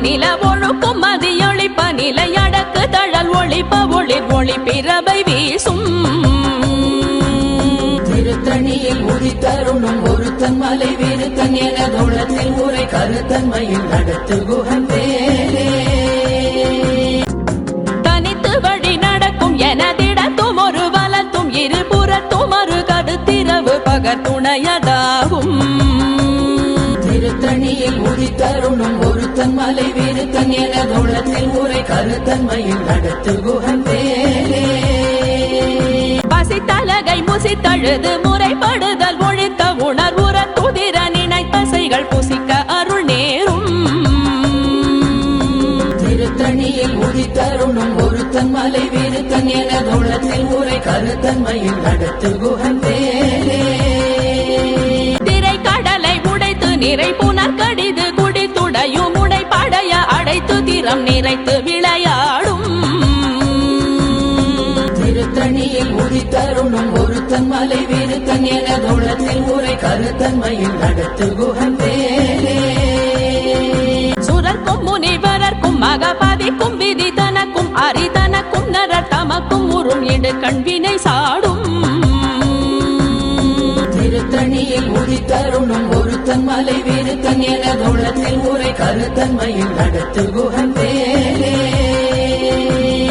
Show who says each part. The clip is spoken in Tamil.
Speaker 1: நில ஒழுக்கும் மதியொழிப்ப நிலை அடக்கு தழல் ஒளிப்ப ஒளிர் ஒளி பிறவை வீசும்
Speaker 2: திருத்தணியில் உதித்தருணும் ஒருத்தன் மலை விருத்தன் என தோளத்தில் உரை கருத்தன்மையில் நடத்து குகன் பேரே
Speaker 1: தனித்து வழி நடக்கும் எனதிடத்தும் ஒரு வலத்தும் இருபுறத்தும் ஒரு கருத்திரவு பகர் துணையதாகும்
Speaker 2: திருத்தணியில் உதித்தருணும் ஒருத்தன் மலை விருத்தன் என தோளத்தில் உரை கருத்தன்மையில் நடத்து குகன் பேரே
Speaker 1: பசித்தலகை முசித்தழுது முறைப்படுதல் ஒழித்த உணர்வுற துதிர நினைத்தசைகள் புசிக்க அருள் நேரும்
Speaker 2: திருத்தணியில் உதித்தருணும் ஒருத்தன் மலை விருத்தன் என தோளத்தில் உரை கருத்தன்மையில் நடத்து குகன் பேரே
Speaker 1: திரை கடலை உடைத்து நிறை புனர் கடிது குடித்துடையும் உடை படைய அடைத்து திறம் நிறைத்து விளையாடும்
Speaker 2: திருத்தணியில் உதித்தருணும் ஒருத்தன் மலை விருத்தன் என தோளத்தில் உரை கருத்தன்மையில் நடத்து குகன் பேரே
Speaker 1: சுரர்க்கும் முனிவரர்க்கும் மகபதிக்கும் விதி தனக்கும் அரிதனக்கும் நரர் தமக்கும் உறும் இடு கண்வினை சாடும்
Speaker 2: திருத்தணியில் உதித்தருணும் ஒருத்தன் மலை விருத்தன் என தோளத்தில் உரை கருத்தன்மையில் நடத்து குகன் பேரே